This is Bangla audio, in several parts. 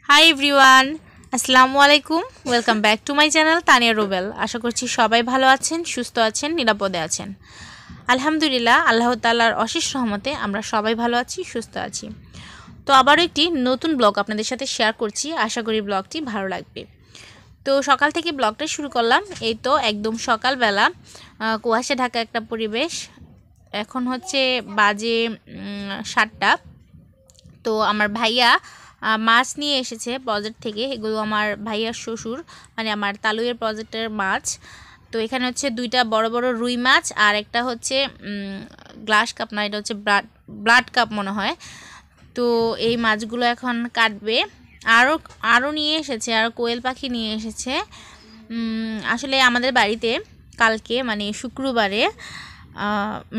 হাই এভরিওয়ান, আসসালামু আলাইকুম। Welcome back to my channel Tania Rubel. আশা করছি সবাই ভালো আছেন, সুস্থ আছেন, নিরাপদে আছেন। আলহামদুলিল্লাহ, আল্লাহ তাআলার অশেষ রহমতে আমরা সবাই ভালো আছি, সুস্থ আছি। তো আবারও একটি নতুন ব্লগ আপনাদের সাথে শেয়ার করছি। আশা করি ব্লগটি ভালো লাগবে। তো সকাল থেকে ব্লগটা শুরু করলাম। এই তো একদম সকালবেলা, কুয়াশা ঢাকা একটা পরিবেশ। এখন হচ্ছে বাজে 7টা। তো আমার ভাইয়া মাছ নিয়ে এসেছে প্রজেক্ট থেকে। এগুলো আমার ভাইয়ার শ্বশুর, মানে আমার তালুয়ের প্রজেক্টের মাছ। তো এখানে হচ্ছে 2টা বড় বড় রুই মাছ, আর একটা হচ্ছে গ্লাস কাপ না, এটা হচ্ছে ব্লাড কাপ মনে হয়। তো এই মাছগুলো এখন কাটবে। আরও নিয়ে এসেছে, আর কোয়েল পাখি নিয়ে এসেছে। আসলে আমাদের বাড়িতে কালকে মানে শুক্রবারে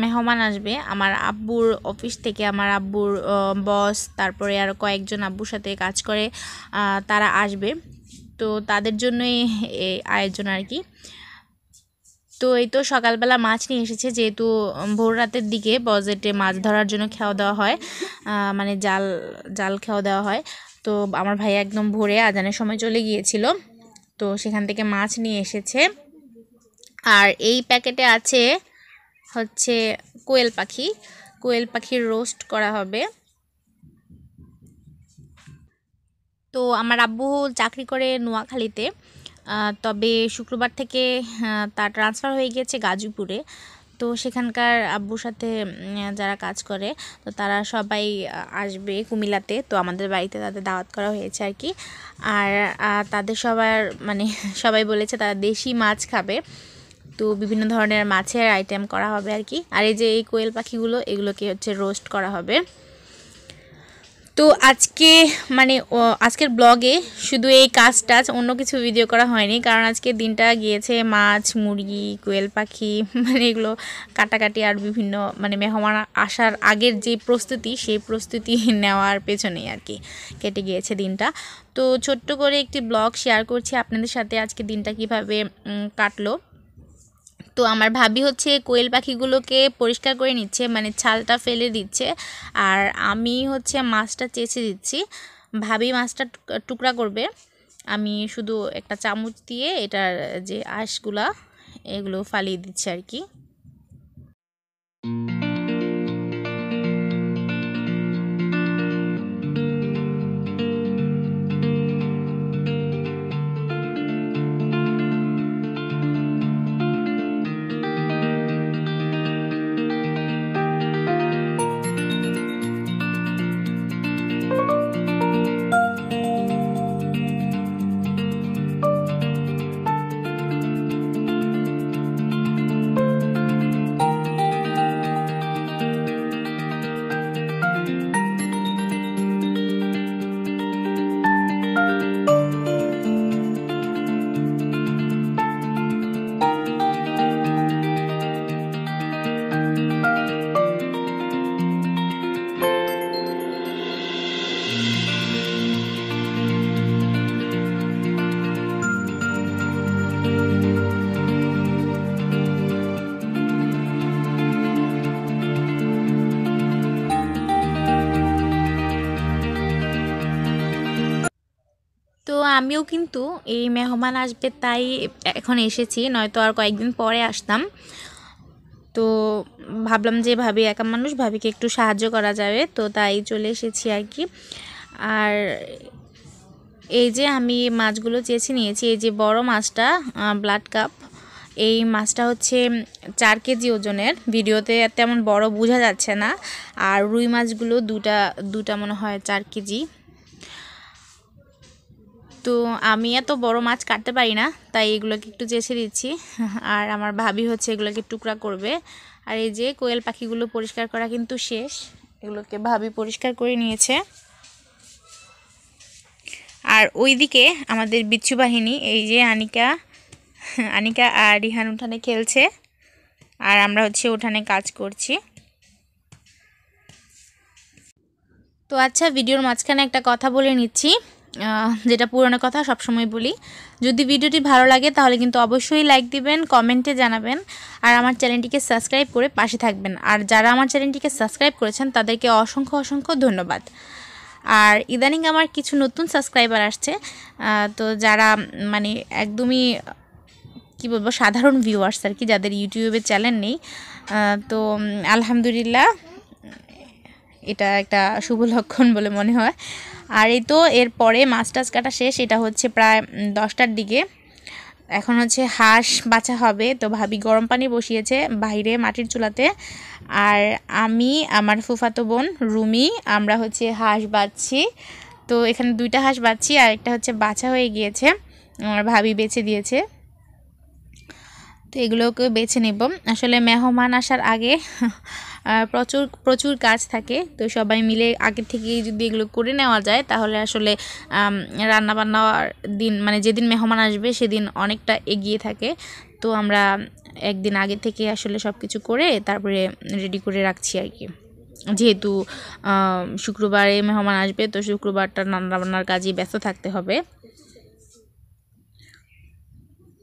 মেহমান আসবে। আমার আব্বুর অফিস থেকে আমার আব্বুর বস, তারপরে আরও কয়েকজন আব্বুর সাথে কাজ করে, তারা আসবে। তো তাদের জন্যই এই আয়োজন আর কি। তো এই তো সকালবেলা মাছ নিয়ে এসেছে, যেহেতু ভোর রাতের দিকে বজেটে মাছ ধরার জন্য খাওয়া দেওয়া হয়, মানে জাল খাওয়া দেওয়া হয়। তো আমার ভাই একদম ভোরে আজানের সময় চলে গিয়েছিল, তো সেখান থেকে মাছ নিয়ে এসেছে। আর এই প্যাকেটে আছে হচ্ছে কোয়েল পাখির রোস্ট করা হবে। তো আমার আব্বু চাকরি করে নোয়াখালীতে, তবে শুক্রবার থেকে তার ট্রান্সফার হয়ে গিয়েছে গাজীপুরে। তো সেখানকার আব্বুর সাথে যারা কাজ করে, তো তারা সবাই আসবে কুমিল্লাতে। তো আমাদের বাড়িতে তাদের দাওয়াত করা হয়েছে আর কি। আর তাদের সবাই বলেছে তারা দেশি মাছ খাবে। তো বিভিন্ন ধরনের মাছের আইটেম করা হবে আর কি। আর এই যে এই কোয়েল পাখিগুলো, এগুলোকে হচ্ছে রোস্ট করা হবে। তো আজকের ব্লগে শুধু এই কাজটা, অন্য কিছু ভিডিও করা হয়নি, কারণ আজকে দিনটা গিয়েছে মাছ, মুরগি, কোয়েল পাখি এগুলো কাটাকাটি আর বিভিন্ন মেহমান আসার আগের যে প্রস্তুতি, সেই প্রস্তুতি নেওয়ার পেছনেই আর কি কেটে গিয়েছে দিনটা। তো ছোট্ট করে একটি ব্লগ শেয়ার করছি আপনাদের সাথে, আজকে দিনটা কিভাবে কাটলো। তো আমার ভাবি হচ্ছে কোয়েল পাখিগুলোকে পরিষ্কার করে নিচ্ছে, মানে ছালটা ফেলে দিচ্ছে, আর আমি হচ্ছে মাছটা চেঁচে দিচ্ছি। ভাবি মাছটা টুকরা করবে, আমি শুধু একটা চামচ দিয়ে এটার যে আঁশগুলা এগুলো ফালিয়ে দিচ্ছি আর কি। তো আমিও কিন্তু এই মেহমান আসবে তাই এখন এসেছি, নয়তো আর কয়েকদিন পরে আসতাম। তো ভাবলাম যে ভাবি একা মানুষ, ভাবিকে একটু সাহায্য করা যাবে, তো তাই চলে এসেছি আর কি। আর এই যে আমি মাছগুলো চেঁচে নিয়েছি। এই যে বড় মাছটা ব্লাড কাপ, এই মাছটা হচ্ছে 4 কেজি ওজনের। ভিডিওতে তেমন বড় বোঝা যাচ্ছে না। আর রুই মাছগুলো দুটা মনে হয় 4 কেজি। তো আমি এত বড় মাছ কাটতে পারি না, তাই এগুলোকে একটু চেঁচে দিচ্ছি। আর আমার ভাবি হচ্ছে এগুলোকে টুকরা করবে। আর এই যে কোয়েল পাখিগুলো পরিষ্কার করা কিন্তু শেষ, এগুলোকে ভাবি পরিষ্কার করে নিয়েছে। আর ওইদিকে আমাদের বিচ্ছু বাহিনী, এই যে আনিকা আর রিহান উঠানে খেলছে, আর আমরা হচ্ছে উঠানে কাজ করছি। তো আচ্ছা, ভিডিওর মাঝখানে একটা কথা বলে নিচ্ছি। যেটা পুরনো কথা সবসময় বলি, যদি ভিডিওটি ভালো লাগে তাহলে কিন্তু অবশ্যই লাইক দিবেন, কমেন্টে জানাবেন, আর আমার চ্যানেলটিকে সাবস্ক্রাইব করে পাশে থাকবেন। আর যারা আমার চ্যানেলটিকে সাবস্ক্রাইব করেছেন তাদেরকে অসংখ্য অসংখ্য ধন্যবাদ। আর ইদানিং আমার কিছু নতুন সাবস্ক্রাইবার আসছে, তো যারা মানে একদমই কি বলবো সাধারণ ভিউয়ার্স আর কি, যাদের ইউটিউবে চ্যানেল নেই। তো আলহামদুলিল্লাহ এটা একটা শুভ লক্ষণ বলে মনে হয়। আর এই তো এরপরে মাছ টাছ কাটা শেষ, এটা হচ্ছে প্রায় 10টার দিকে। এখন হচ্ছে হাঁস বাছা হবে, তো ভাবি গরম পানি বসিয়েছে বাইরে মাটির চুলাতে, আর আমি আমার ফুফাতো বোন রুমি আমরা হচ্ছে হাঁস বাছছি। তো এখানে 2টা হাঁস বাছছি, আর একটা হচ্ছে বাছা হয়ে গিয়েছে, আমার ভাবি বেছে দিয়েছে। তো এগুলোকে বেছে নেব। আসলে মেহমান আসার আগে প্রচুর প্রচুর কাজ থাকে, তো সবাই মিলে আগে থেকেই যদি এগুলো করে নেওয়া যায় তাহলে আসলে রান্নাবান্নার দিন মানে যেদিন মেহমান আসবে সেদিন অনেকটা এগিয়ে থাকে। তো আমরা একদিন আগে থেকে আসলে সব কিছু করে তারপরে রেডি করে রাখছি আর কি, যেহেতু শুক্রবারে মেহমান আসবে, তো শুক্রবারটা রান্নাবান্নার কাজে ব্যস্ত থাকতে হবে।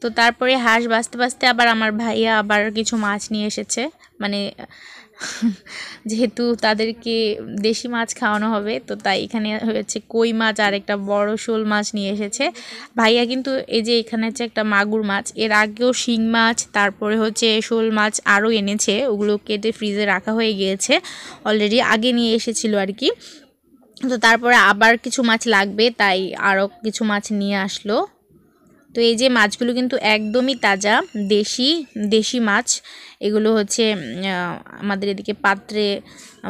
তো তারপরে হাঁস বাছতে বাছতে আবার আমার ভাইয়া আবার কিছু মাছ নিয়ে এসেছে, মানে যেহেতু তাদেরকে দেশি মাছ খাওয়ানো হবে, তো তাই এখানে হয়েছে কই মাছ আর একটা বড় শোল মাছ নিয়ে এসেছে ভাইয়া। কিন্তু এই যে এখানে হচ্ছে একটা মাগুর মাছ, এর আগেও শিং মাছ তারপরে হচ্ছে শোল মাছ আরও এনেছে, ওগুলো কেটে ফ্রিজে রাখা হয়ে গিয়েছে অলরেডি, আগে নিয়ে এসেছিল আর কি। তো তারপরে আবার কিছু মাছ লাগবে, তাই আরও কিছু মাছ নিয়ে আসলো। তো এই যে মাছগুলো কিন্তু একদমই তাজা দেশি মাছ, এগুলো হচ্ছে আমাদের এদিকে পাত্রে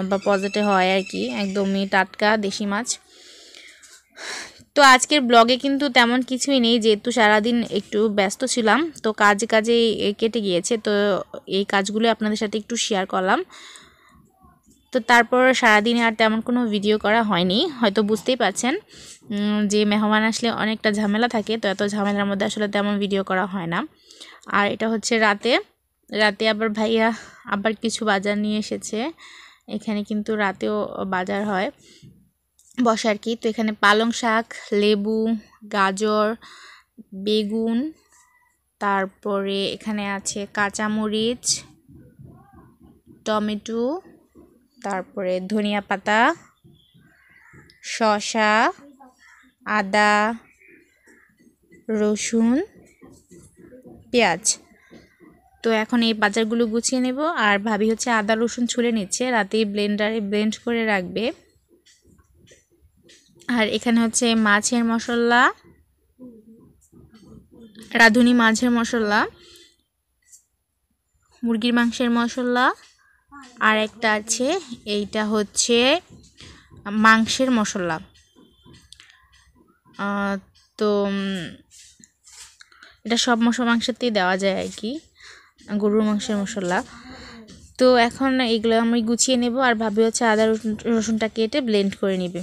বা পজেটে হয় আর কি, একদমই টাটকা দেশি মাছ। তো আজকের ব্লগে কিন্তু তেমন কিছুই নেই, যেহেতু সারাদিন একটু ব্যস্ত ছিলাম, তো কাজে কেটে গিয়েছে, তো এই কাজগুলো আপনাদের সাথে একটু শেয়ার করলাম। তো তারপর সারাদিনে আর তেমন কোনো ভিডিও করা হয়নি, হয়তো বুঝতেই পারছেন যে মেহমান আসলে অনেকটা ঝামেলা থাকে, তো এত ঝামেলার মধ্যে আসলে তেমন ভিডিও করা হয় না। আর এটা হচ্ছে রাতে আবার ভাইয়া আবার কিছু বাজার নিয়ে এসেছে, এখানে কিন্তু রাতেও বাজার হয় বসে আর কি। তো এখানে পালং শাক, লেবু, গাজর, বেগুন, তারপরে এখানে আছে কাঁচামরিচ, টমেটো, তারপরে ধনিয়া পাতা, শসা, আদা, রসুন, পেঁয়াজ। তো এখন এই বাজারগুলো গুছিয়ে নেব, আর ভাবি হচ্ছে আদা রসুন ছুলে নিচ্ছে, রাতেই ব্লেন্ডারে ব্লেন্ড করে রাখবে। আর এখানে হচ্ছে মাছের মশলা, রাঁধুনি মাছের মশলা, মুরগির মাংসের মশলা, আর একটা আছে এইটা হচ্ছে মাংসের মশলা। তো এটা সব মাংসতেই দেওয়া যায় আর কি, গরুর মাংসের মশলা। তো এখন এইগুলো আমি গুছিয়ে নেব, আর ভাবি হচ্ছে আদা রসুনটা কেটে ব্লেন্ড করে নেবে।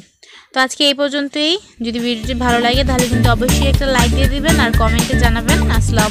তো আজকে এই পর্যন্তই। যদি ভিডিওটি ভালো লাগে তাহলে কিন্তু অবশ্যই একটা লাইক দিয়ে দিবেন আর কমেন্টে জানাবেন। আসসালাম।